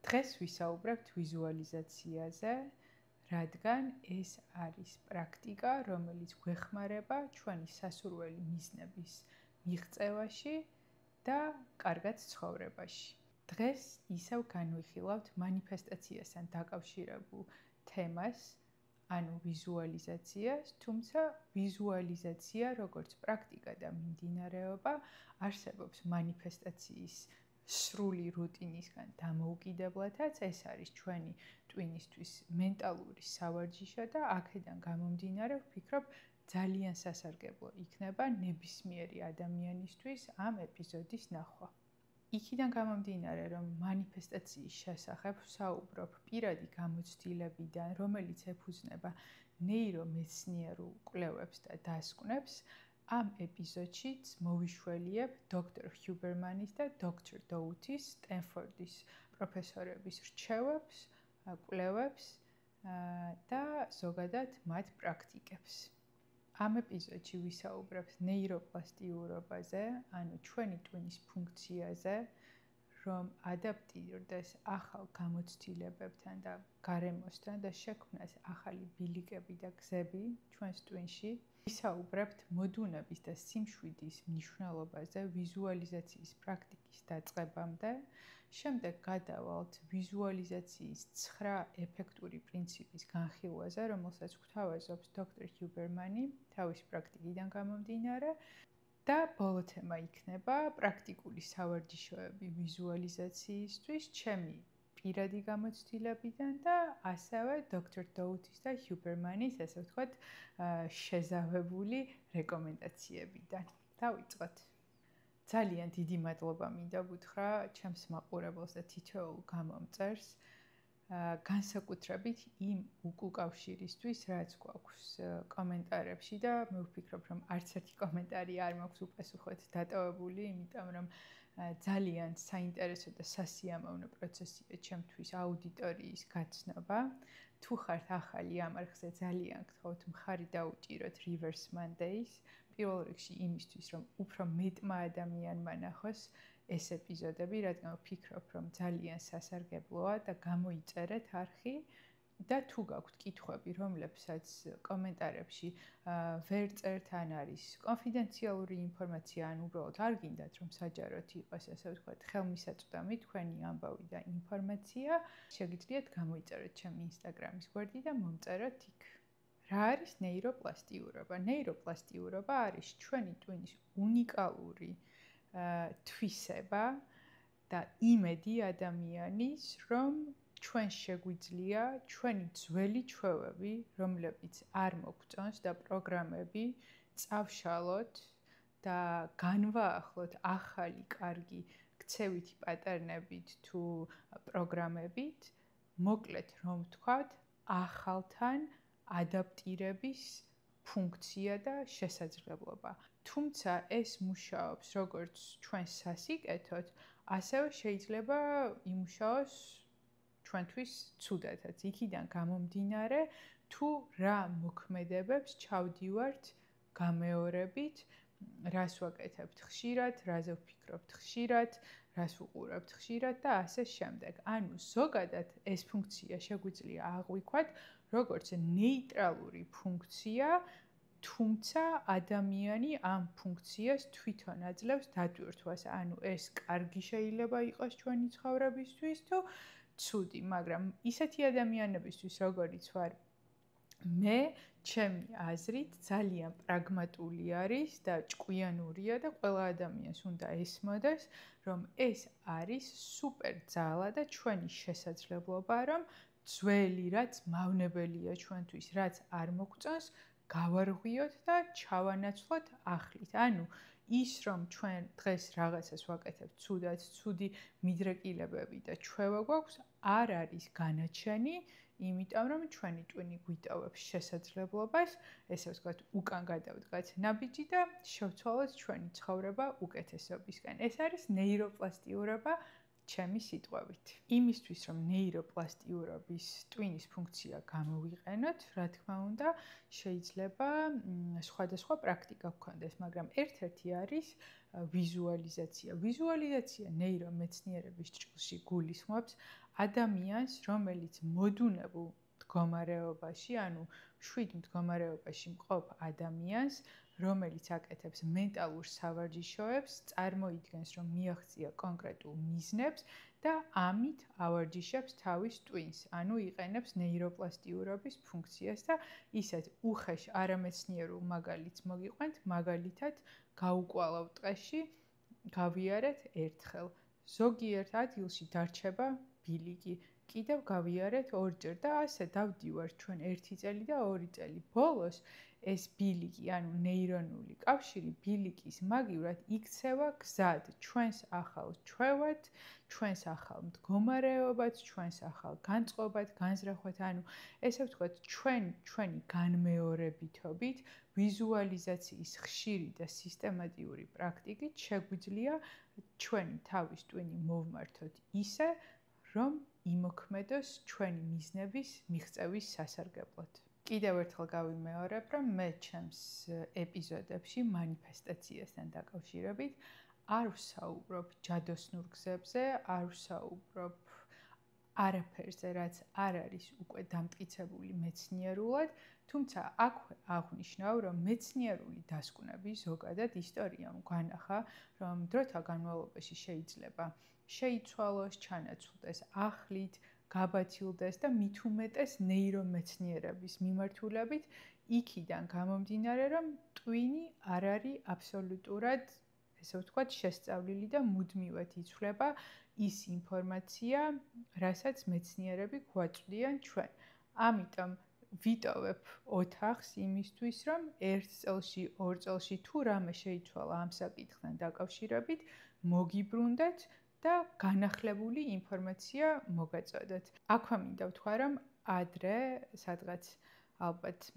დღეს ვისაუბრებთ ვიზუალიზაციაზე, რადგან ეს არის პრაქტიკა, რომელიც გვეხმარება ჩვენი სასურველი მიზნების მიღწევაში და კარგად ცხოვრებაში. დღეს ისევ განვიხილავთ მანიფესტაციასთან დაკავშირებულ თემას, ანუ ვიზუალიზაციას, თუმცა ვიზუალიზაცია როგორც პრაქტიკა და მიმდინარეობა არსებობს მანიფესტაციის სრული რუტინისგან დამოუკიდებლადაც, ეს არის ჩვენი ტვინისთვის მენტალური სავარჯიშო და აქედან გამომდინარე ვფიქრობ ძალიან სასარგებლო იქნება ნებისმიერი ადამიანისთვის ამ ეპიზოდის ნახვა. იქიდან გამომდინარე, რომ მანიფესტაციის შესახებ ვსაუბრობ პირადი გამოცდილებიდან, რომელიც ეფუძნება ნეირომეცნიერულ კვლევებს და დასკვნებს, ამ ეპიზოდშიც მოვიშველიებ დოქტორ ჰიუბერმანის და დოქტორ დოუთის, სტენფორდის პროფესორების რჩევებს, კვლევებს და ზოგადად მათ პრაქტიკებს. ამ ეპიზოდში ვისაუბრებთ ნეიროპლასტიურობაზე, ანუ ჩვენი ტვინის ფუნქციაზე, რომ ადაპტირდეს ახალ გამოცდილებებთან და გარემოსთან და შექმნას ახალი ბილიკები და გზები ჩვენს ტვინში. ვისაუბრებთ მოდუნების და სიმშვიდის მნიშვნელობაზე ვიზუალიზაციის პრაქტიკის დაწყებამდე. შემდეგ გადავალთ ვიზუალიზაციის 9 ეფექტური პრინციპის განხილვაზე, რომელსაც გვთავაზობს დოქტორ ჰიუბერმანი თავის პრაქტიკიდან გამომდინარე. და ბოლო თემა იქნება პრაქტიკული სავარჯიშოები ვიზუალიზაციისთვის, ჩემი პირადი გამოცდილებიდან და ასევე დოქტორ დოუთის და ჰიუბერმანის, ესე ვთქვათ, შეზავებული რეკომენდაციებიდან. დავიწყოთ. ძალიან დიდი მადლობა მინდა ვუთხრა ჩემს მაყურებელს და თითოეულ გამომწერს, განსაკუთრებით იმ უკავშირისთვის, რაც გვაქვს კომენტარებში და მე ვფიქრობ, რომ არც ერთი კომენტარი არ მაქვს უპასუხოდ დატოვებული, იმიტომ რომ ძალიან საინტერესო და სასიამოვნო პროცესია ჩემთვის აუდიტორიის გაცნობა. თუ ხართ ახალი ამ არხზე, ძალიან გთხოვთ მხარი დაუჭიროთ Reverse Mondays, პირველ რიგში იმისთვის, რომ უფრო მეტმა ადამიანმა ნახოს ეს ეპიზოდები, რადგან ვფიქრობ, რომ ძალიან სასარგებლოა და გამოიწერეთ არხი და თუ გაქვთ კითხვები, რომლებსაც კომენტარებში ვერ წერთ, ან არის კონფიდენციალური ინფორმაცია, ან უბრალოდ არ გინდათ, რომ საჯაროდ იყოს, ასე ვთქვათ, ხელმისაწვდომი თქვენი ამბავი და ინფორმაცია, შეგიძლიათ გამოიწეროთ ჩემი Instagram-ის გვერდი და მომწეროთ იქ. რა არის ნეიროპლასტიურობა? ნეიროპლასტიურობა არის ჩვენი ტვინის უნიკალური თვისება და იმედი ადამიანის, რომ ჩვენ შეგვიძლია ჩვენი ძველი ჩვევები, რომლებიც არ მოგწონს და პროგრამები წავშალოთ და განვაახლოთ ახალი კარგი ქცევითი პატერნებით თუ პროგრამებით, მოკლედ რომ ვთქვათ, ახალთან ადაპტირების ფუნქცია და შესაძლებლობა. თუმცა ეს მუშაობს როგორც ჩვენ სასიკეთოდ, ასევე შეიძლება იმუშაოს ჩვენთვის ცუდათაც. იქიდან გამომდინარე, თუ რა მოქმედებებს ჩავდივართ გამეორებით, რას ვაკეთებთ ხშირად, რაზე ვფიქრობთ ხშირად, რას ვუყურებთ ხშირად და ასე შემდეგ. ანუ ზოგადად ეს ფუნქცია შეგვიძლია აღვიქვათ როგორც ნეიტრალური ფუნქცია, თუმცა ადამიანი ამ ფუნქციას თვითონ აძლევს დატვირთვას. ანუ ეს კარგი შეიძლება იყოს ჩვენი ცხოვრებისთვის თუ ცუდი, მაგრამ ისეთი ადამიანებისთვის, როგორიც ვარ მე, ჩემი აზრით ძალიან პრაგმატული არის და ჭკვიანურია და ყველა ადამიანს უნდა ესმოდეს, რომ ეს არის სუპერ ძალა და ჩვენი შესაძლებლობა, რომ ძველი, რაც მავნებელია ჩვენთვის, რაც არ მოგწონს, გავარღვიოთ და ჩავანაცვლოთ ახლით. ანუ ის, რომ ჩვენ დღეს რაღაცას ვაკეთებთ ცუდად, ცუდი მიდრეკილებები და ჩვევა გვაქვს, არ არის განაჩენი, იმიტომ რომ ჩვენი ტვინი გვიტოვებს შესაძლებლობას, ესე ვთქვათ, უკან გადავდგათ ნაბიჯი და შევცვალოთ ჩვენი ცხოვრება უკეთესობისკენ. ეს არის ნეიროპლასტიურობა ჩემი სიტყვებით. იმისთვის, რომ ნეიროპლასტიურობის ტვინის ფუნქცია გამოვიყენოთ, რა თქმა უნდა, შეიძლება სხვადასხვა პრაქტიკა გქონდეს, მაგრამ ერთ-ერთი არის ვიზუალიზაცია. ვიზუალიზაცია ნეირომეცნიერების ჭრილში გულისხმობს ადამიანს, რომელიც მოდუნებულ მდგომარეობაში, ანუ შვიდ მდგომარეობაში მყოფ ადამიანს, რომელიც აკეთებს მენტალურ სავარჯიშოებს, წარმოიდგენს, რომ მიაღწია კონკრეტულ მიზნებს და ამით ავარჯიშებს თავის ტვინს, ანუ იყენებს ნეიროპლასტიურობის ფუნქციას და ისეთ უხეშ არამეცნიერულ მაგალითს მოგიყვანთ, მაგალითად გაუკვალავ ტყეში, გავიარეთ ერთხელ. ზოგიერთ ადგილში დარჩება ბილიკი. კიდევ გავიარეთ ორჯერ და ასე დავდივართ ჩვენ 1 წელი და 2 წელი. ბოლოს ეს ბილიკი, ანუ ნეირონული კავშირი ბილიკის მაგივრად იქცევა გზად ჩვენს ახალ ჩვევად, ჩვენს ახალ მდგომარეობად, ჩვენს ახალ განწყობად, განზრახვად, ანუ ესე ვთქვათ, ჩვენი განმეორებითობით, ვიზუალიზაციის ხშირი და სისტემატიური პრაქტიკით შეგვიძლია ჩვენი თავის ტვინი მოვმართოთ ისე, რომ იმოქმედოს ჩვენი მიზნების მიღწევის სასარგებლოდ. კიდევ ერთხელ გავიმეორებ, რომ მე ჩემს ეპიზოდებში მანიფესტაციასთან დაკავშირებით არ ვსაუბრობ ჯადოსნურ გზებზე, არ ვსაუბრობ არაფერზე, რაც არ არის უკვე დამტკიცებული მეცნიერულად, თუმცა აქვე აღვნიშნავ, რომ მეცნიერული დასკვნები ზოგადად ისტორიამ გვანახა, რომ დროთა განმავლობაში შეიძლება შეიცვალოს, ჩანაცვლდეს ახლით, გაბათილდეს და მით უმეტეს ნეირომეცნიერების მიმართულებით იქიდან გამომდინარე, რომ ტვინი არ არის აბსოლუტურად, ესე ვთქვათ, შესწავლილი და მუდმივად იცვლება ის ინფორმაცია, რასაც მეცნიერები გვაწვდიან ჩვენ. ამიტომ ვიტოვებ ოთახს იმისთვის, რომ 1 წელში, 2 წელში თუ რამე შეიცვალა ამ საკითხთან დაკავშირებით, მოგიბრუნდეთ და განახლებული ინფორმაცია მოგაწოდოთ. აქვე მინდა ვთქვა, რომ ადრე, სადღაც ალბათ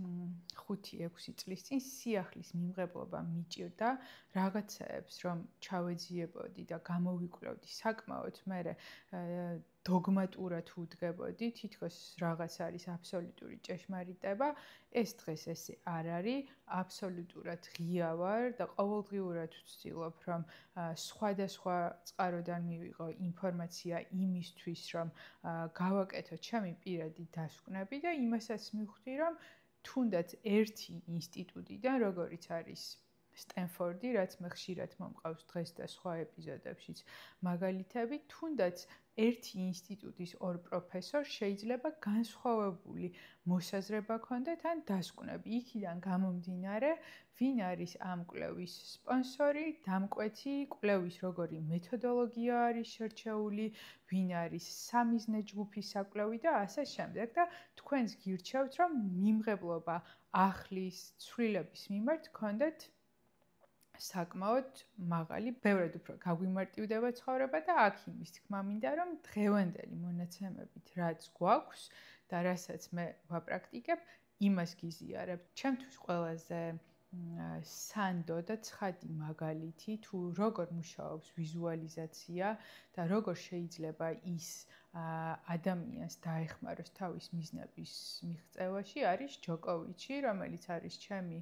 5-6 წლის წინ სიახლის მიმღებლობა მიჭირდა რაღაცაებს, რომ ჩავეძიებოდი და გამოვიკვლევდი საკმაოდ მერე დოგმატურად უდგებოდი, თითქოს რაღაც არის აბსოლუტური ჭეშმარიტება, ეს დღეს ესე არ არის, აბსოლუტურად ღია ვარ და ყოველდღიურად ვცდილობ, რომ სხვადასხვა წყაროდან მივიღო ინფორმაცია იმისთვის, რომ გავაკეთო ჩემი პირადი დასკვნები და იმასაც მივხვდი, რომ თუნდაც ერთი ინსტიტუტიდან, როგორიც არის სტენფორდი, რაც მე ხშირად მომყავს დღეს და სხვა ეპიზოდებშიც მაგალითები, თუნდაც ერთი ინსტიტუტის 2 პროფესორს შეიძლება განსხვავებული მოსაზრება ჰქონდეთ ან დასკვნები. იქიდან გამომდინარე, ვინ არის ამ კვლევის სპონსორი, დამკვეთი, კვლევის როგორი მეთოდოლოგია არის შერჩეული, ვინ არის სამიზნე ჯგუფის საკვლევი და ასე შემდეგ. და თქვენს გირჩევთ, რომ მიმღებლობა ახლის, ცვლილების მიმართ ჰქონდეთ საკმაოდ მაღალი, ბევრად უფრო გაგვიმარტივდება ცხოვრება და აქ იმის თქმა მინდა, რომ დღევანდელი მონაცემებით რაც გვაქვს და რასაც მე ვაპრაქტიკებ, იმას გიზიარებ. ჩემთვის ყველაზე სანდო და ცხადი მაგალითი თუ როგორ მუშაობს ვიზუალიზაცია და როგორ შეიძლება ის ადამიანს დაეხმაროს თავის მიზნების მიღწევაში არის ჯოკოვიჩი, რომელიც არის ჩემი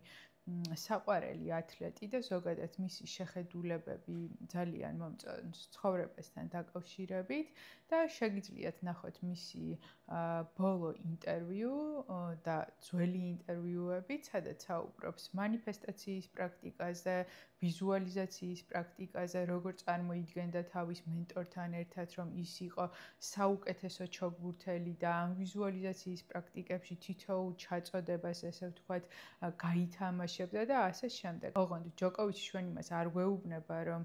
საყვარელი ათლეტი და ზოგადად მისი შეხედულებები ძალიან მომწონს ცხოვრებასთან დაკავშირებით და შეგიძლიათ ნახოთ მისი ბოლო ინტერვიუ და ძველი ინტერვიუები, სადაც საუბრობს მანიფესტაციის პრაქტიკაზე, ვიზუალიზაციის პრაქტიკაზე, როგორ წარმოიდგენდა თავის მენტორთან ერთად, რომ ის იყო საუკეთესო ჩოგბურთელი და ამ ვიზუალიზაციის პრაქტიკებში თითოეულ ჩაწოდებას, ესე ვთქვათ, გაითამაშებდა და ასე შემდეგ. ოღონდ ჯოკოვიჩი ჩვენ იმას არ გვეუბნება, რომ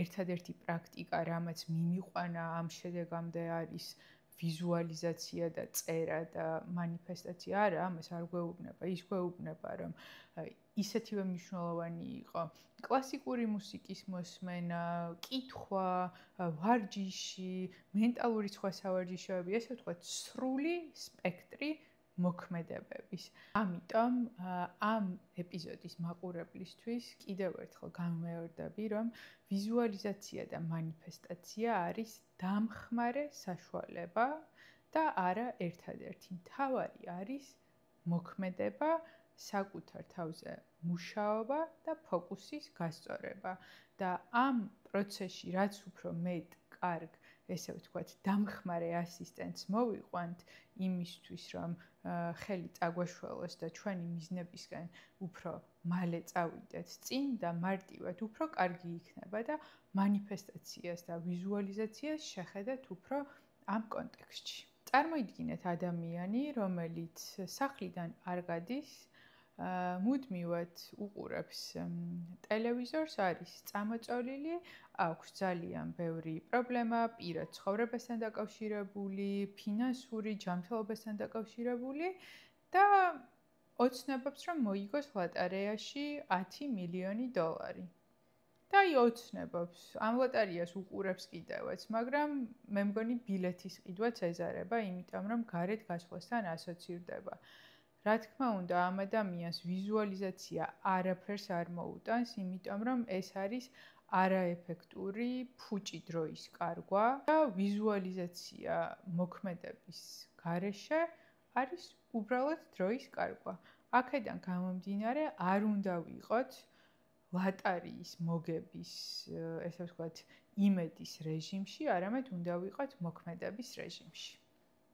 ერთადერთი პრაქტიკა, რამაც მიმიყვანა ამ შედეგამდე არის ვიზუალიზაცია და წერა და მანიფესტაცია. არა, ამას არ გვეუბნება. ის გვეუბნება, რომ ისეთივე მნიშვნელოვანი იყო კლასიკური მუსიკის მოსმენა, კითხვა, ვარჯიში, მენტალური სხვა სავარჯიშოები, ესე ვთქვათ, სრული სპექტრი მოქმედებების. ამიტომ ამ ეპიზოდის მაყურებლისთვის კიდევ ერთხელ გამმეორდები, რომ ვიზუალიზაცია და მანიფესტაცია არის დამხმარე საშუალება და არა ერთადერთი. მთავარი არის მოქმედება, საკუთარ თავზე მუშაობა და ფოკუსის გასწორება. და ამ პროცესში რაც უფრო მეტ კარგ ესე ვთქვათ, დამხმარე ასისტენტს მოვიყვანთ იმისთვის, რომ ხელი წაგვაშველოს და ჩვენი მიზნებისკენ უფრო მალე წავიდეთ წინ და მარტივად უფრო კარგი იქნება და მანიფესტაციას და ვიზუალიზაციას შეხედეთ უფრო ამ კონტექსტში. წარმოიდგინეთ ადამიანი, რომელიც სახლიდან არ გადის, მუდმივად უყურებს ტელევიზორს, არის წამოწოლილი, აქვს ძალიან ბევრი პრობლემა, პირად ცხოვრებასთან დაკავშირებული, ფინანსური ჯანმრთელობასთან დაკავშირებული და ოცნებობს, რომ მოიგოს ლოტარეაში 10 მილიონი დოლარი. და ოცნებობს, ამ ლოტარიას უყურებს კიდევაც, მაგრამ მე მგონი ბილეთის ყიდვაც ეზარება, იმიტომ რომ გარეთ გასვლასთან ასოცირდება. რა თქმა უნდა, ამ ადამიანს ვიზუალიზაცია არაფერს არ მოუტანს, იმიტომ რომ ეს არის არაეფექტური ფუჭი დროის კარგვა და ვიზუალიზაცია მოქმედების გარეშე არის უბრალოდ დროის კარგვა. აქედან გამომდინარე, არ უნდა ვიყოთ ლოტარიის მოგების, ესე ვთქვათ, იმედის რეჟიმში, არამედ უნდა ვიყოთ მოქმედების რეჟიმში.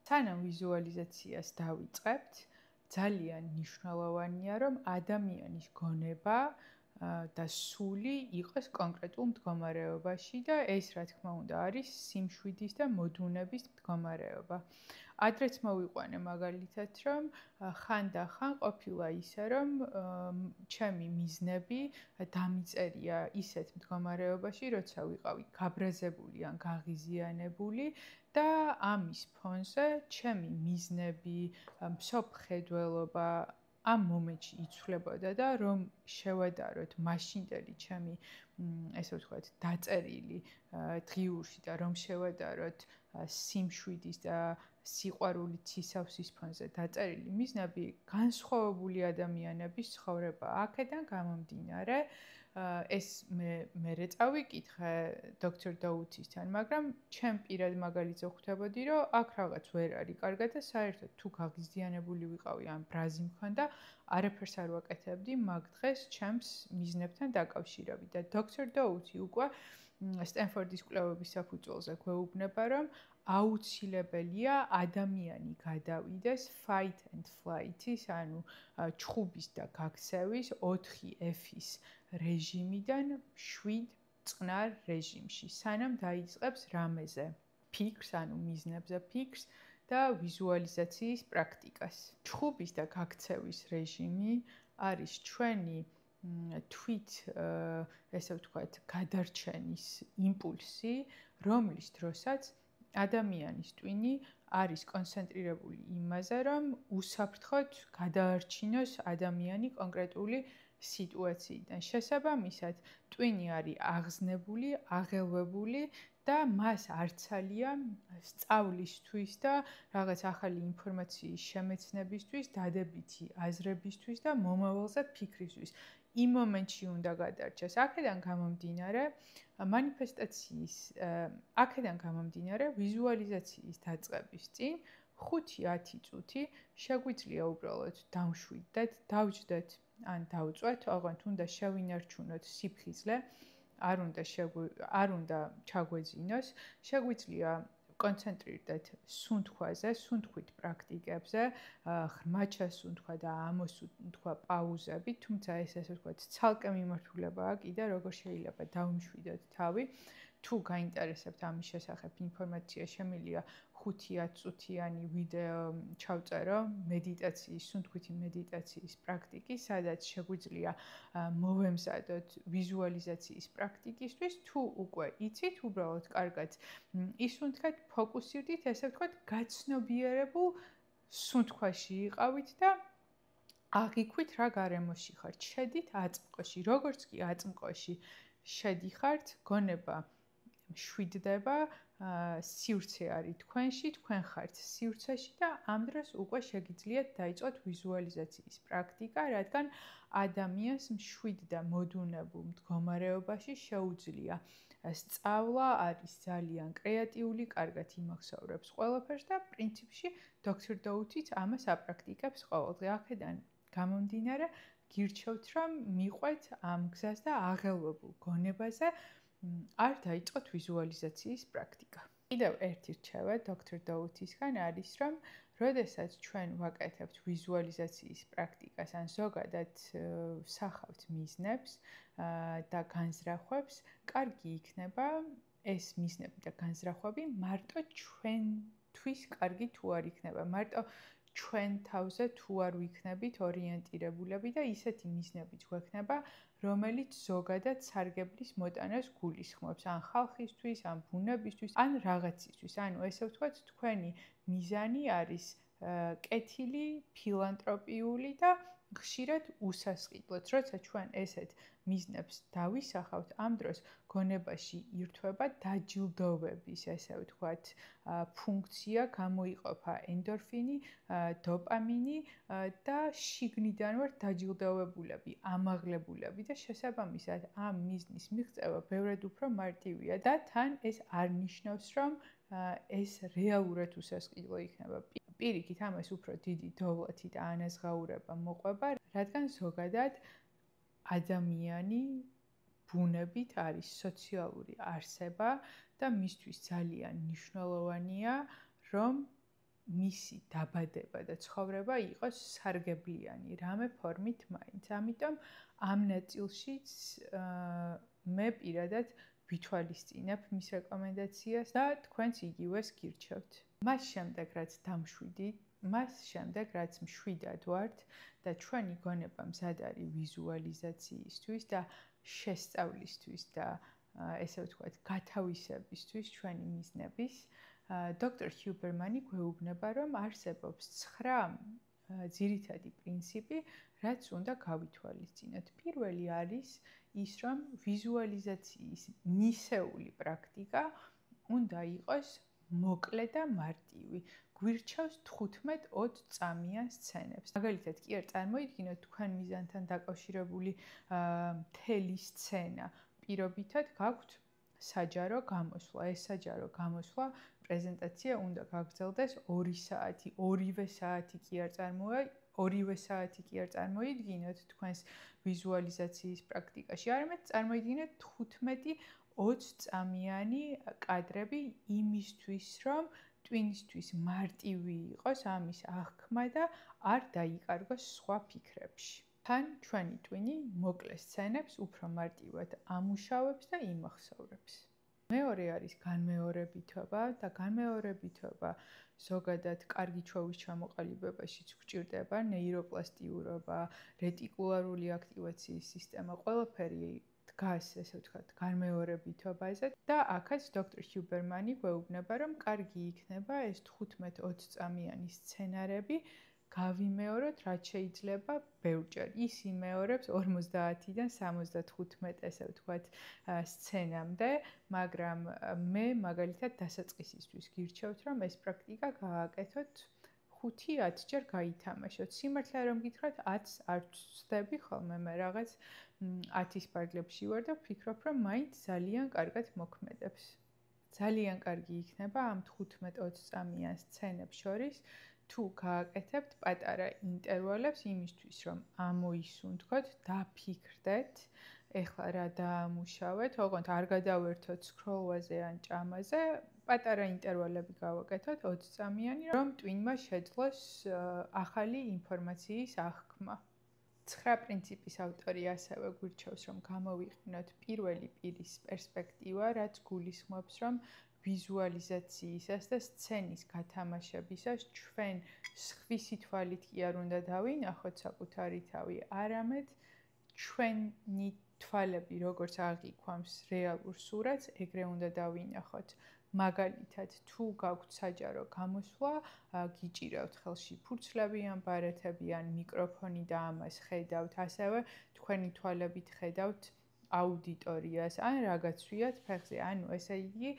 სანამ ვიზუალიზაციას დავიწყებთ, ძალიან მნიშვნელოვანია, რომ ადამიანის გონება და სული იყოს კონკრეტულ მდგომარეობაში და ეს, რა თქმა უნდა, არის სიმშვიდის და მოდუნების მდგომარეობა. ადრეც მოვიყვანე მაგალითად, რომ ხანდახან ყოფილა ისე, რომ ჩემი მიზნები დამიწერია ისეთ მდგომარეობაში, როცა ვიყავი გაბრაზებული ან გაღიზიანებული და ამის ფონზე ჩემი მიზნები, მსოფლმხედველობა ამ მომენტში იცვლებოდა და რომ შევადაროთ მაშინდელი ჩემი, ესე ვთქვათ, დაწერილი დღიურში და რომ შევადაროთ სიმშვიდის და სიყვარულით სისავსის ფონზე დაწერილი მიზნები განსხვავებული ადამიანების ცხოვრება. აქედან გამომდინარე, ეს მე წავიკითხე დოქტორ დაუთისთან, მაგრამ ჩემ პირად მაგალითზე ხვდებოდი, რომ აქ რაღაც ვერ არის კარგად და საერთოდ თუ გაღიზიანებული ვიყავი ან ბრაზი მქონდა, არაფერს არ ვაკეთებდი მაგ დღეს ჩემს მიზნებთან დაკავშირებით და დოქტორ დაუთი უკვე სტენფორდის კვლევების საფუძველზე გვეუბნება, რომ აუცილებელია ადამიანი გადავიდეს fight and flight-ის, ანუ ჩხუბის და გაქცევის 4F-ის რეჟიმიდან 7 წყნარ რეჟიმში, სანამ დაიწყებს რამეზე ფიქრს, ანუ მიზნებზე ფიქრს და ვიზუალიზაციის პრაქტიკას. ჩხუბის და გაქცევის რეჟიმი არის ჩვენი თვით, ესე ვთქვათ, გადარჩენის იმპულსი, რომლის დროსაც ადამიანის ტვინი არის კონცენტრირებული იმაზე, რომ უსაფრთხოდ გადაარჩინოს ადამიანი კონკრეტული სიტუაციიდან. შესაბამისად, ტვინი არის აღზნებული, აღელვებული და მას არცალია სწავლისთვის და რაღაც ახალი ინფორმაციის შემეცნებისთვის, დადებითი აზრებისთვის და მომავალზე ფიქრისთვის. იმ მომენტში უნდა გადარჩეს. აქედან გამომდინარე, ვიზუალიზაციის დაწყების წინ 5-10 წუთი შეგვიძლია უბრალოდ დავშვიდდეთ, დავჯდეთ ან დავწვეთ, ოღონდ უნდა შევინარჩუნოთ სიფხიზლე, არ უნდა ჩაგვეძინოს, შეგვიძლია კონცენტრირდეთ სუნთქვაზე, სუნთქვით პრაქტიკებზე, ღრმა ჩასუნთქვა და ამოსუნთქვა პაუზებით, თუმცა ეს ესე ვთქვათ, ცალკე მიმართულებაა კიდე, როგორ შეიძლება დავიმშვიდოთ თავი. თუ გაინტერესებთ ამის შესახებ ინფორმაცია, შემიძლია 5-10 წუთიანი ვიდეო ჩავწერო მედიტაციის, სუნთქვითი მედიტაციის პრაქტიკის, სადაც შეგვიძლია მოვემზადოთ ვიზუალიზაციის პრაქტიკისთვის, თუ უკვე იცით, უბრალოდ კარგად ისუნთქეთ, ფოკუსირდით, ესე ვთქვათ, გაცნობიერებულ სუნთქვაში იყავით და აღიქვით რა გარემოში ხართ. შედით აწმყოში, როგორც კი აწმყოში შედიხართ, გონება მშვიდდება, სივრცე არის თქვენში, თქვენ ხართ სივრცეში და ამ დროს უკვე შეგიძლიათ დაიწყოთ ვიზუალიზაციის პრაქტიკა, რადგან ადამიანს მშვიდ და მოდუნებულ მდგომარეობაში შეუძლია სწავლა, არის ძალიან კრეატიული, კარგად იმახსოვრებს ყველაფერს და პრინციპში დოქტორ დაუთიც ამას აპრაქტიკებს ყოველდღე. აქედან გამომდინარე, გირჩევთ, რომ მიყვეთ ამ გზას და აღელვებულ გონებაზე არ დაიწყოთ ვიზუალიზაციის პრაქტიკა. კიდევ ერთი რჩევა დოქტორ დაუთისგან არის, რომ როდესაც ჩვენ ვაკეთებთ ვიზუალიზაციის პრაქტიკას ან ზოგადად ვსახავთ მიზნებს და განზრახვებს, კარგი იქნება ეს მიზნები და განზრახვები მარტო ჩვენთვის კარგი თუ არ იქნება, მარტო ჩვენ თავზე თუ არ ვიქნებით ორიენტირებულები და ისეთი მიზნებიც გვექნება, რომელიც ზოგადად სარგებლის მოტანას გულისხმობს, ან ხალხისთვის, ან ბუნებისთვის, ან რაღაცისთვის. ანუ ესე ვთქვათ, თქვენი მიზანი არის კეთილი, ფილანტროპიული და ხშირად უსასყიდლოც. როცა ჩვენ ესეთ მიზნებს დავისახავთ, ამ დროს გონებაში ირთვება დაჯილდოვების, ესე ვთქვათ, ფუნქცია, გამოიყოფა ენდორფინი, დოპამინი და შიგნიდან ვართ დაჯილდოვებულები, ამაღლებულები და შესაბამისად ამ მიზნის მიღწევა ბევრად უფრო მარტივია და თან ეს არ ნიშნავს, რომ ეს რეალურად უსასყიდლო იქნება. პირიქით, ამას უფრო დიდი დოვლათი და ანაზღაურება მოყვება, რადგან ზოგადად ადამიანი ბუნებით არის სოციალური არსება და მისთვის ძალიან მნიშვნელოვანია, რომ მისი დაბადება და ცხოვრება იყოს სარგებლიანი, რამე ფორმით მაინც. ამიტომ ამ ნაწილშიც მე პირადად ვითვალისწინებ მის რეკომენდაციას და თქვენც იგივეს გირჩევთ. მას შემდეგ, რაც დამშვიდით, მას შემდეგ, რაც მშვიდად ვართ და ჩვენი გონება მზად არის ვიზუალიზაციისთვის და შესწავლისთვის და ესე ვთქვათ, გათავისებისთვის ჩვენი მიზნების, დოქტორ ჰიუბერმანი გვეუბნება, რომ არსებობს 9 ძირითადი პრინციპი, რაც უნდა გავითვალისწინოთ. პირველი არის ის, რომ ვიზუალიზაციის მისეული პრაქტიკა უნდა იყოს მოკლე და მარტივი. გვირჩევს 15-20 წამიან სცენებს. მაგალითად, კი არ წარმოიდგინოთ თქვენ მიზანთან დაკავშირებული მთელი სცენა. პირობითად გაქვთ საჯარო გამოსვლა. ეს საჯარო გამოსვლა პრეზენტაცია უნდა გაგრძელდეს 2 საათი. ორივე საათი კი არ წარმოიდგინოთ თქვენს ვიზუალიზაციის პრაქტიკაში, არამედ წარმოიდგინეთ 15-20 წამიანი კადრები იმისთვის, რომ ტვინისთვის მარტივი იყოს ამის აღქმა და არ დაიკარგოს სხვა ფიქრებში. თან ჩვენი ტვინი მოკლე სცენებს უფრო მარტივად ამუშავებს და იმახსოვრებს. მეორე არის განმეორებითობა და განმეორებითობა ზოგადად კარგი ჩვევის ჩამოყალიბებაშიც გვჭირდება, ნეიროპლასტიურობა, რეტიკულარული აქტივაციის სისტემა, ყველაფერი დგას, ესე ვთქვათ, განმეორებითობაზე და აქაც დოქტორ ჰიუბერმანი გვეუბნება, რომ კარგი იქნება ეს 15-20 წამიანი სცენარები გავიმეოროთ, რაც შეიძლება ბევრჯერ. ის იმეორებს 50-დან 75, ესე ვთქვათ, სცენამდე, მაგრამ მე მაგალითად დასაწყისისთვის გირჩევთ, რომ ეს პრაქტიკა გააკეთოთ 5-10 ჯერ გაითამაშოთ. სიმართლე რომ გითხრათ, 10-ს არ ვცდები ხოლმე, მე რაღაც 10-ის პარკლებში ვარ და ვფიქრობ, რომ მაინც ძალიან კარგად მოქმედებს. ძალიან კარგი იქნება ამ 15-20 წამიან სცენებს შორის თუ გააკეთებთ პატარა ინტერვალებს იმისთვის, რომ ამოისუნთქოთ, დაფიქრდეთ, ეხლა რა დაამუშავეთ, ოღონდ არ გადავერთოთ სკროლვაზე ან ჭამაზე, პატარა ინტერვალები გავაკეთოთ 20 წამიანი, რომ ტვინმა შეძლოს ახალი ინფორმაციის აღქმა. 9 პრინციპის ავტორი ასევე გვირჩევს, რომ გამოვიყენოთ პირველი პირის პერსპექტივა, რაც გულისხმობს, რომ ვიზუალიზაციისას და სცენის გათამაშებისას ჩვენ სხვისი თვალით კი არ უნდა დავინახოთ საკუთარი თავი, არამედ ჩვენი თვალები როგორც აღიქვამს რეალურ სურათს, ეგრე უნდა დავინახოთ. მაგალითად, თუ გაქვთ საჯარო გამოსვლა, გიჭირავთ ხელში ფურცლები ან ბარეთები ან მიკროფონი და ამას ხედავთ, ასევე თქვენი თვალებით ხედავთ აუდიტორიას ან რაღაცვიათ ფეხზე. ანუ ესე იგი,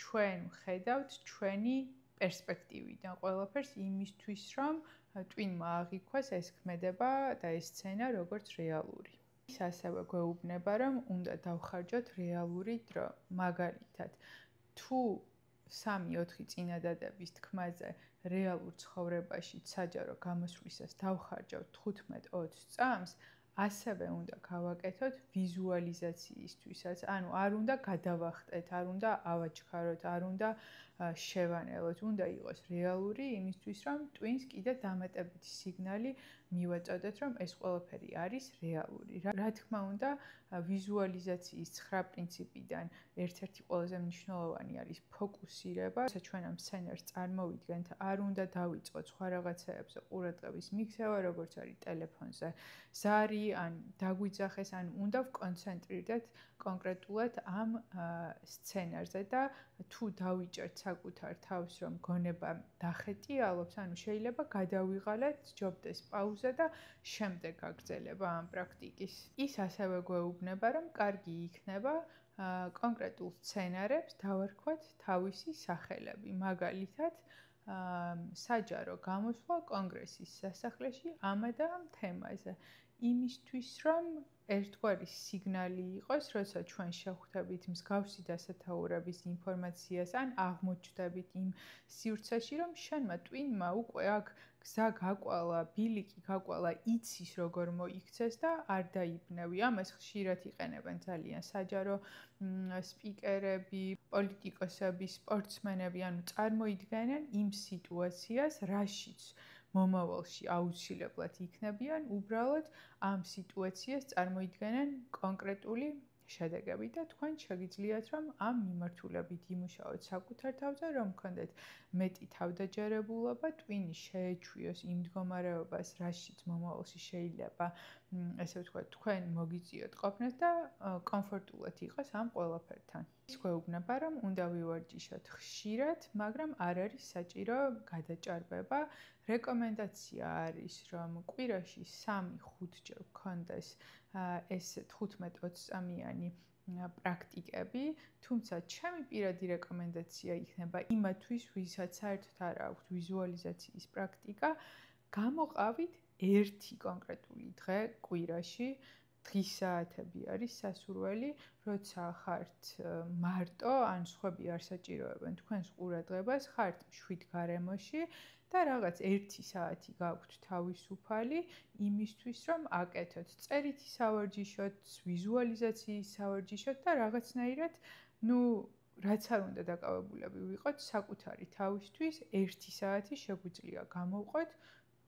ჩვენ ვხედავთ ჩვენი პერსპექტივიდან ყველაფერს იმისთვის, რომ ტვინმა აღიქვას ეს ქმედება და ეს სცენა როგორც რეალური. ის ასევე გვეუბნება, რომ უნდა დავხარჯოთ რეალური დრო. მაგალითად, თუ 3-4 წინადადების თქმაზე რეალურ ცხოვრებაში საჯარო გამოსვლისას დავხარჯავთ 15-20 წამს, ასევე უნდა გავაკეთოთ ვიზუალიზაციისთვისაც. ანუ არ უნდა გადავახტეთ, არ უნდა ავაჩქაროთ, არ უნდა შევანელოთ. უნდა იყოს რეალური იმისთვის, რომ ტვინს კიდე დამატებითი სიგნალი მივაწოდეთ, რომ ეს ყველაფერი არის რეალური. რა თქმა უნდა, ვიზუალიზაციის 9 პრინციპიდან ერთ-ერთი ყველაზე მნიშვნელოვანი არის ფოკუსირება. როცა ჩვენ ამ სცენარს წარმოვიდგენთ, არ უნდა დავიწყოთ სხვა რაღაცეებზე ყურადღების მიქცევა, როგორც არის ტელეფონზე ზარი, ან დაგვიძახეს, ან უნდა ვკონცენტრირდეთ კონკრეტულად ამ სცენარზე და თუ დავიჭერთ საკუთარ თავს, რომ გონება დახეტიალობს, ანუ შეიძლება გადავიღალეთ, ჯობდეს პაუზა და შემდეგ გაგრძელება ამ პრაქტიკის. ის ასევე გვეუბნება, რომ კარგი იქნება კონკრეტულ სცენარებს დავარქვათ თავისი სახელები. მაგალითად, საჯარო გამოსვლა კონგრესის სასახლეში ამა და ამ თემაზე. იმისთვის, რომ ერთგვარი სიგნალი იყოს, როცა ჩვენ შევხვდებით მსგავსი დასათაურების ინფორმაციას ან აღმოჩნდებით იმ სივრცეში, რომ შენმა ტვინმა უკვე აქ გზა გაკვალა, ბილიკი გაკვალა, იცის როგორ მოიქცეს და არ დაიბნევი. ამას ხშირად იყენებენ ძალიან საჯარო სპიკერები, პოლიტიკოსები, სპორტსმენები, ანუ წარმოიდგენენ იმ სიტუაციას, რაშიც მომავალში აუცილებლად იქნებიან, უბრალოდ ამ სიტუაციას წარმოიდგენენ კონკრეტული შედეგები და თქვენ შეგიძლიათ, რომ ამ მიმართულებით იმუშაოთ საკუთარ თავზე, რომ გქონდეთ მეტი თავდაჯერებულობა, ტვინი შეეჩვიოს იმ მდგომარეობას, რაშიც მომავალში შეიძლება, ესე ვთქვათ, თქვენ მოგიწიოთ ყოფნას და კომფორტულად იყოს ამ ყველაფერთან. ის გვეუბნება, რომ უნდა ვივარჯიშოთ ხშირად, მაგრამ არ არის საჭირო გადაჭარბება. რეკომენდაცია არის, რომ კვირაში 3-5 ჯერ გქონდეს ეს 15-20 წამიანი პრაქტიკები, თუმცა ჩემი პირადი რეკომენდაცია იქნება იმათთვის, ვისაც საერთოდ არ აქვთ ვიზუალიზაციის პრაქტიკა, გამოყავით ერთი კონკრეტული დღე კვირაში. დღის საათები არის სასურველი, როცა ხართ მარტო, ან სხვები არ საჭიროებენ თქვენს ყურადღებას, ხართ მშვიდ გარემოში და რაღაც 1 საათი გაქვთ თავისუფალი იმისთვის, რომ აკეთოთ წერითი სავარჯიშოთ, ვიზუალიზაციის სავარჯიშოთ და რაღაცნაირად, რაც არ უნდა დაკავებულები ვიყოთ საკუთარი თავისთვის 1 საათი შეგვიძლია გამოვყოთ,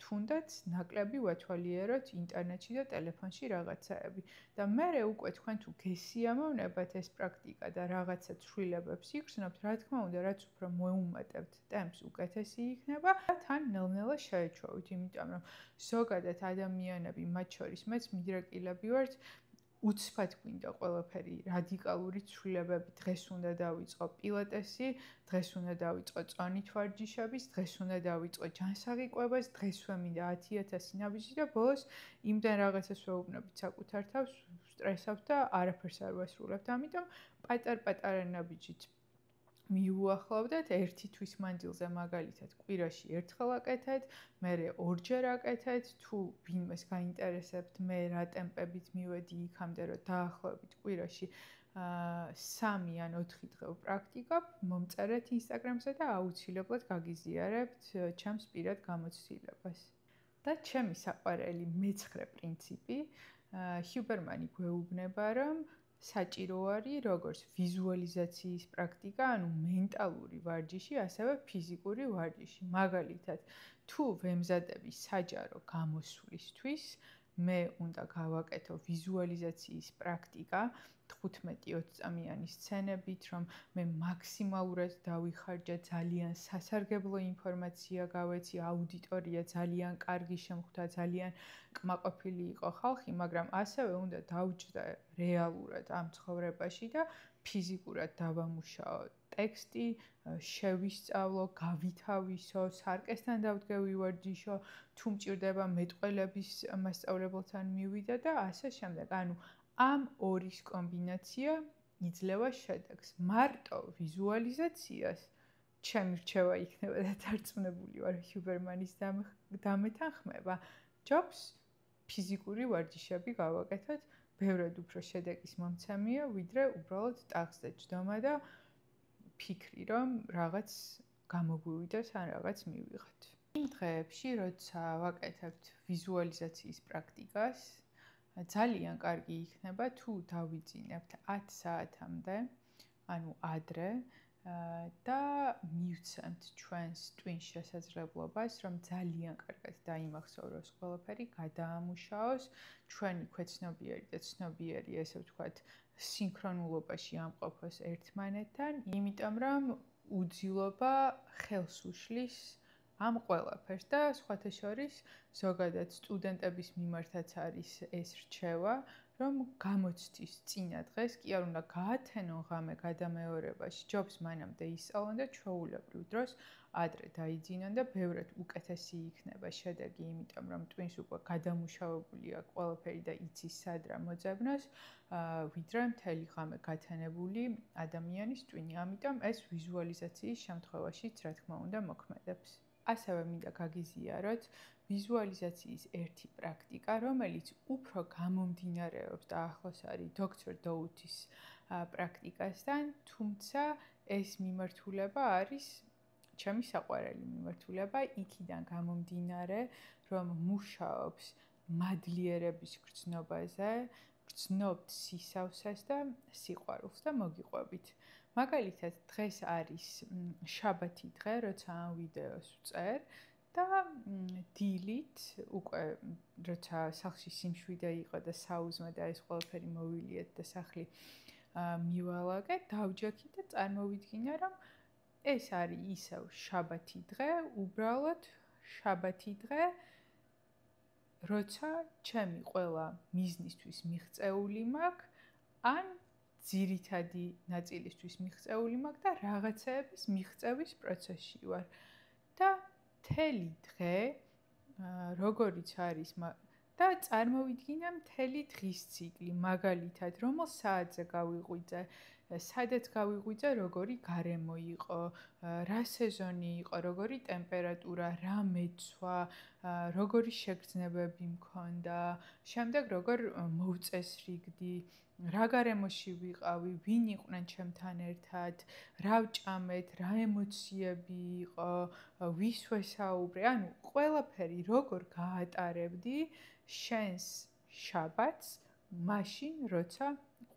თუნდაც ნაკლები ვათვალიეროთ ინტერნეტში და ტელეფონში რაღაცაები. და მერე უკვე თქვენ თუ გესიამოვნებათ ეს პრაქტიკა და რაღაცა ცვლილებებს იგრძნობთ, რა თქმა უნდა, რაც უფრო მოუმატებთ ტემპს, უკეთესი იქნება და თან ნელ-ნელა შეეჩვევით, იმიტომ რომ ზოგადად ადამიანები, მათ შორის მეც მიდრეკილები ვართ, უცბად გვინდა ყველაფერი რადიკალური ცვლილებები, დღეს უნდა დავიწყო პილატესი, დღეს უნდა დავიწყო წონით ვარჯიშების, დღეს უნდა დავიწყო ჯანსაღი კვებას, დღეს ვემინდა 10,000 ნაბიჯი და ბოლოს იმდენ რაღაცას ვეუბნებით საკუთარ თავს, ვსტრესავთ და არაფერს არ ვასრულებთ. ამიტომ პატარ-პატარა ნაბიჯით მიუახლოვდეთ 1 თვის მანძილზე მაგალითად კვირაში ერთხელ აკეთეთ, მერე 2 ჯერ აკეთეთ, თუ ვინმეს გაინტერესებთ მე რა ტემპებით მივედი იქამდე, რომ დაახლოებით კვირაში 3 ან 4 დღე ვპრაქტიკობ, მომწერეთ Instagram-ზე და აუცილებლად გაგიზიარებთ ჩემს პირად გამოცდილებას. და ჩემი საყვარელი მე-9 პრინციპი, ჰიუბერმანი გვეუბნება, რომ საჭირო არის როგორც ვიზუალიზაციის პრაქტიკა, ანუ მენტალური ვარჯიში, ასევე ფიზიკური ვარჯიში. მაგალითად, თუ ვემზადები საჯარო გამოსვლისთვის, მე უნდა გავაკეთო ვიზუალიზაციის პრაქტიკა 15-20 წამიანი სცენებით, რომ მე მაქსიმალურად დავიხარჯა, ძალიან სასარგებლო ინფორმაცია გავეცი, აუდიტორია ძალიან კარგი შემხვდა, ძალიან კმაყოფილი იყო ხალხი, მაგრამ ასევე უნდა დავჯდა რეალურად ამ ცხოვრებაში და ფიზიკურად დავამუშაო ტექსტი, შევისწავლო, გავითავისო, სარკესთან დავდგე ვივარჯიშო, თუ მჭირდება მეტყველების მასწავლებელთან მივიდე და ასე შემდეგ. ანუ ამ ორის კომბინაცია იძლევა შედეგს. მარტო ვიზუალიზაციას ჩემი რჩევა იქნება და დარწმუნებული ვარ ჰიუბერმანის დამეთან ხმება. ჯობს ფიზიკური ვარჯიშები გავაკეთოთ, ბევრად უფრო შედეგის მომცემია, ვიდრე უბრალოდ ტახტზე ჯდომა და ფიქრი, რომ რაღაც გამოგვივიდეს ან რაღაც მივიღოთ. იმ დღეებში, როცა ვაკეთებთ ვიზუალიზაციის პრაქტიკას, ძალიან კარგი იქნება თუ დავიძინებთ 10 საათამდე, ანუ ადრე და მივცემთ ჩვენს ტვინს შესაძლებლობას, რომ ძალიან კარგად დაიმახსოვროს ყველაფერი, გადაამუშაოს, ჩვენი ქვეცნობიერი და ცნობიერი, ესე ვთქვათ, სინქრონულობაში ამყოფოს ერთმანეთთან, იმიტომ რომ უძილობა ხელს უშლის ამ ყველაფერს და სხვათა შორის ზოგადად სტუდენტების მიმართაც არის ეს რჩევა, რომ გამოცდის წინა დღეს კი არ უნდა გაათენონ ღამე გადამეორებაში, ჯობს მანამდე ისწავლონ და ჩვეულებრივ დროს ადრე დაიძინონ და ბევრად უკეთესი იქნება შედეგი, იმიტომ რომ ტვინს უკვე გადამუშავებული აქვს ყველაფერი და იცის სად რა მოძებნოს, ვიდრე მთელი ღამე გათენებული ადამიანის ტვინი. ამიტომ ეს ვიზუალიზაციის შემთხვევაშიც რა თქმა უნდა მოქმედებს. ასევე მინდა გაგიზიაროთ ვიზუალიზაციის ერთი პრაქტიკა, რომელიც უფრო გამომდინარეობს და ახლოს არის დოქტორ დოუთის პრაქტიკასთან, თუმცა ეს მიმართულება არის ჩემი საყვარელი მიმართულება, იქიდან გამომდინარე, რომ მუშაობს მადლიერების გრძნობაზე, გრძნობთ სისავსეს და სიყვარულს და მოგიყვებით. მაგალითად, დღეს არის შაბათი დღე, როცა ამ ვიდეოს ვწერ და დილით უკვე როცა სახლში სიმშვიდე იყო და საუზმე და ეს ყველაფერი მოვილიეთ და სახლი მივალაგეთ, დავჯექით და წარმოვიდგინე, რომ ეს არის ისევ შაბათი დღე, უბრალოდ შაბათი დღე, როცა ჩემი ყველა მიზნისთვის მიღწეული მაქვს, ან ძირითადი ნაწილისთვის მიღწეული მაქვს და რაღაცეების მიღწევის პროცესში ვარ. და მთელი დღე, როგორიც არის და წარმოვიდგინე მთელი დღის ციკლი, მაგალითად, რომელ საათზე გავიღვიძე, სადაც გავიღვიძე, როგორი გარემო იყო, რა სეზონი იყო, როგორი ტემპერატურა, რა მეცვა, როგორი შეგრძნებები მქონდა, შემდეგ როგორ მოვწესრიგდი, რა გარემოში ვიყავი, ვინ იყვნენ ჩემთან ერთად, რა ვჭამეთ, რა ემოციები იყო, ვის ვესაუბრე, ანუ ყველაფერი როგორ გაატარებდი შენს შაბათს, მაშინ, როცა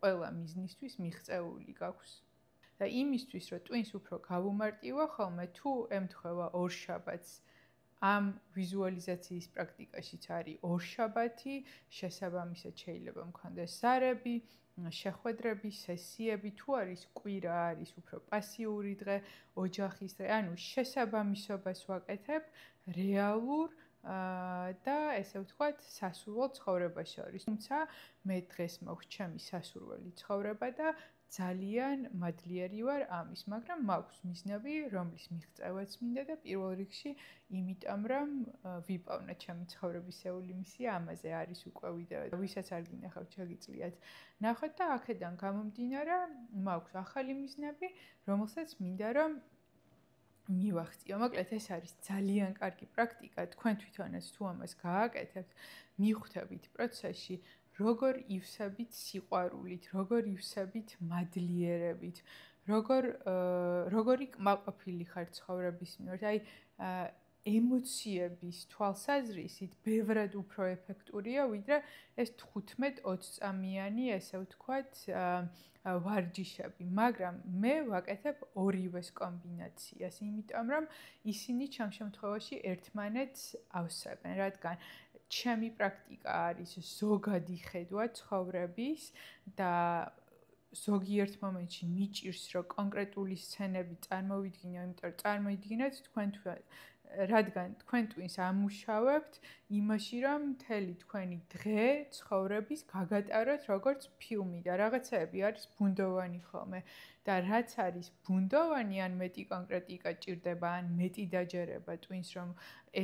ყველა მიზნისთვის მიღწეული გაქვს. და იმისთვის, რომ ტვინს უფრო გავუმარტივო ხოლმე, თუ ემთხვევა ორ შაბათს, ამ ვიზუალიზაციის პრაქტიკაშიც არის ორ შაბათი, შესაბამისად შეიძლება მქონდეს ზარები, შეხვედრები, სესიები, თუ არის კვირა, არის უფრო პასიური დღე, ოჯახის დღე, ანუ შესაბამისობას ვაკეთებ რეალურ და ესე ვთქვათ, სასურველ ცხოვრებას შორის. თუმცა მე დღეს მაქვს ჩემი სასურველი ცხოვრება და ძალიან მადლიერი ვარ ამის, მაგრამ მაქვს მიზნები, რომლის მიღწევაც მინდა და პირველ რიგში იმიტომ, რომ ვიპოვნე ჩემი ცხოვრებისეული მისია, ამაზე არის უკვე ვიდეო. ვისაც არ გინახავთ, შეგიძლიათ ნახოთ და აქედან გამომდინარე, მაქვს ახალი მიზნები, რომელსაც მინდა რომ მივახციო. მოკლედ ეს არის ძალიან კარგი პრაქტიკა, თქვენ თვითონაც თუ ამას გააკეთებთ, მიხვდებით პროცესში, როგორ ივსებით სიყვარულით, როგორ ივსებით მადლიერებით, როგორი კმაყოფილი ხარ ცხოვრების მიმართ. აი ემოციების თვალსაზრისით ბევრად უფრო ეფექტურია, ვიდრე ეს 15-20 წამიანი, ესე ვთქვათ, ვარჯიშები, მაგრამ მე ვაკეთებ ორივეს კომბინაციას, იმიტომ რომ ისინი ჩემ შემთხვევაში ერთმანეთს ავსებენ, რადგან ჩემი პრაქტიკა არის ზოგადი ხედვა ცხოვრების და ზოგიერთ მომენტში მიჭირს, რომ კონკრეტული სცენები წარმოვიდგინო, იმიტომ რომ წარმოიდგინეთ რადგან თქვენ ტვინს ამუშავებთ იმაში, რომ მთელი თქვენი დღე ცხოვრების გაგატაროთ როგორც ფილმი და რაღაცეები არის ბუნდოვანი ხოლმე და რაც არის ბუნდოვანი, ან მეტი კონკრეტიკა ჭირდება, ან მეტი დაჯერება ტვინს, რომ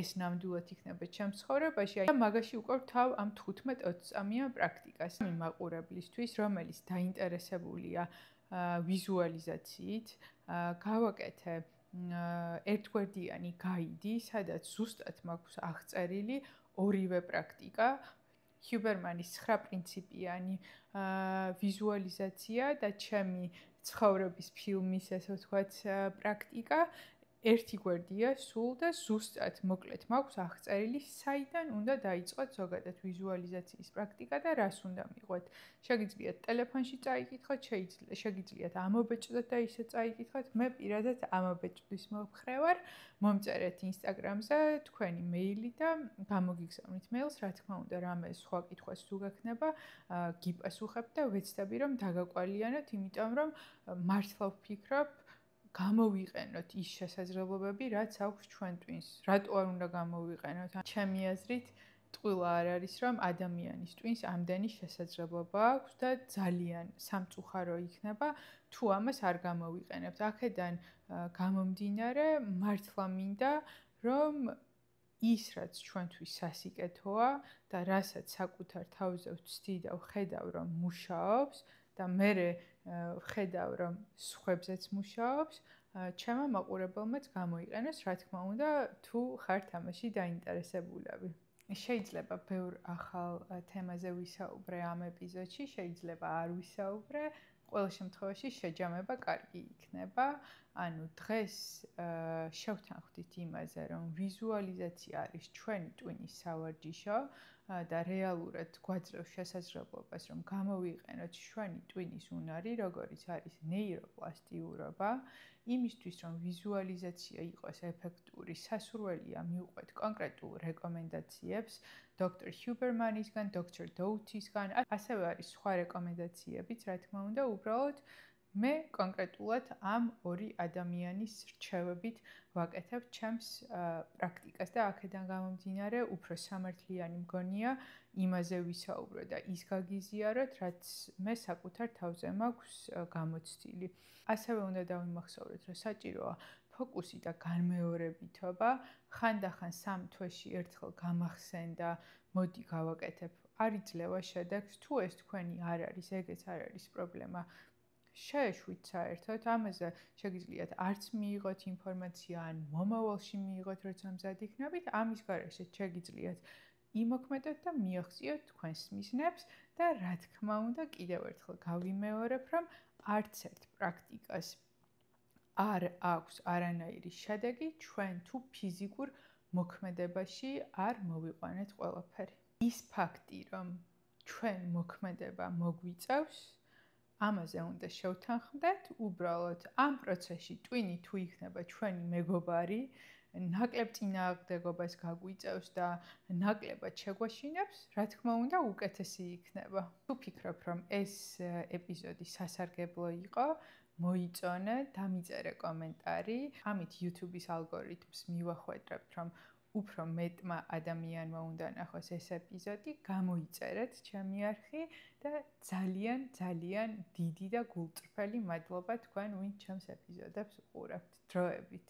ეს ნამდვილად იქნება ჩემს ცხოვრებაში, და მაგაში უკვე ვთავ ამ 15-20 წამიან პრაქტიკას. იმ მაყურებლისთვის, რომელიც დაინტერესებულია ვიზუალიზაციით, გავაკეთე ერთგვერდიანი გაიდი, სადაც ზუსტად მაქვს აღწერილი ორივე პრაქტიკა, ჰიუბერმანის 9 პრინციპიანი ვიზუალიზაცია და ჩემი ცხოვრების ფილმის, ესე ვთქვათ, პრაქტიკა. ერთი გვერდია სულ და ზუსტად მოკლედ მაქვს აღწერილი, საიდან უნდა დაიწყოთ ზოგადად ვიზუალიზაციის პრაქტიკა და რას უნდა მიყვეთ. შეგიძლიათ ტელეფონში წაიკითხოთ, შეგიძლიათ ამობეჭდოთ და ისე წაიკითხოთ. მე პირადად ამობეჭდის მომხრე ვარ. მომწერეთ Instagram-ზე თქვენი მეილი და გამოგიგზავნით მეილს, რა თქმა უნდა, რამე სხვა კითხვას თუ გექნება, გიპასუხებ და ვეცდები რომ დაგაკვალიანოთ, იმიტომ რომ მართლა ვფიქრობ, გამოვიყენოთ ის შესაძლებლობები, რაც აქვს ჩვენ ტვინს. რატო არ უნდა გამოვიყენოთ? ჩემი აზრით, ტყუილა არ არის, რომ ადამიანის ტვინს ამდენი შესაძლებლობა აქვს და ძალიან სამწუხარო იქნება, თუ ამას არ გამოვიყენებთ. აქედან გამომდინარე, მართლა მინდა, რომ ის, რაც ჩვენთვის სასიკეთოა და რასაც საკუთარ თავზე ვცდი და ვხედავ, რომ მუშაობს და მე ვხედავ, რომ სხვებზეც მუშაობს, ჩემო მაყურებელმაც გამოიყენოს, რა თქმა უნდა, თუ ხართ ამაში დაინტერესებულები. შეიძლება ბევრ ახალ თემაზე ვისაუბრე ამ ეპიზოდში, შეიძლება არ ვისაუბრე, ყოველ შემთხვევაში შეჯამება კარგი იქნება. ანუ დღეს შევთანხმდით იმაზე, რომ ვიზუალიზაცია არის ჩვენი ტვინის სავარჯიშო და რეალურად გვაძლევს შესაძლებლობას, რომ გამოვიყენოთ ჩვენი ტვინის უნარი, როგორიც არის ნეიროპლასტიურობა. იმისთვის, რომ ვიზუალიზაცია იყოს ეფექტური, სასურველია მივყვეთ კონკრეტულ რეკომენდაციებს დოქტორ ჰიუბერმანისგან, დოქტორ დოუთისგან, ასევე არის სხვა რეკომენდაციებიც, რა თქმა უნდა, უბრალოდ მე კონკრეტულად ამ ორი ადამიანის რჩევებით ვაკეთებ ჩემს პრაქტიკას და აქედან გამომდინარე უფრო სამართლიანი მგონია იმაზე ვისაუბრო და ის გაგიზიაროთ, რაც მე საკუთარ თავზე მაქვს გამოცდილი. ასევე უნდა დავიმახსოვროთ, რომ საჭიროა ფოკუსი და განმეორებითობა, ხანდახან 3 თვეში ერთხელ გამახსენდა, მოდი გავაკეთებ, არ იძლევა შედეგს, თუ ეს თქვენი არ არის, ეგეც არ არის პრობლემა. შეეშვით საერთოდ, ამაზე შეგიძლიათ არც მიიღოთ ინფორმაცია, ან მომავალში მიიღოთ, როცა მზად იქნებით, ამის გარეშე შეგიძლიათ იმოქმედოთ და მიაღწიოთ თქვენს მიზნებს და რა თქმა უნდა, კიდევ ერთხელ გავიმეორებ, რომ არც ერთ პრაქტიკას არ აქვს არანაირი შედეგი, ჩვენ თუ ფიზიკურ მოქმედებაში არ მოვიყვანეთ ყველაფერი. ის ფაქტი, რომ ჩვენ მოქმედება მოგვიწევს, ამაზე უნდა შევთანხმდეთ, უბრალოდ ამ პროცესში ტვინი თუ იქნება ჩვენი მეგობარი, ნაკლებ წინააღმდეგობას გაგვიწევს და ნაკლებად შეგვაშინებს, რა თქმა უნდა, უკეთესი იქნება. თუ ფიქრობ, რომ ეს ეპიზოდი სასარგებლო იყო, მოიწონე, დამიწერე კომენტარი, ამით YouTube-ის ალგორითმს მივახვედრებთ, რომ უფრო მეტმა ადამიანმა უნდა ნახოს ეს ეპიზოდი, გამოიწერეთ ჩემი არხი და ძალიან დიდი და გულწრფელი მადლობა თქვენ, ვინც ჩემს ეპიზოდებს უყურებთ. დროებით.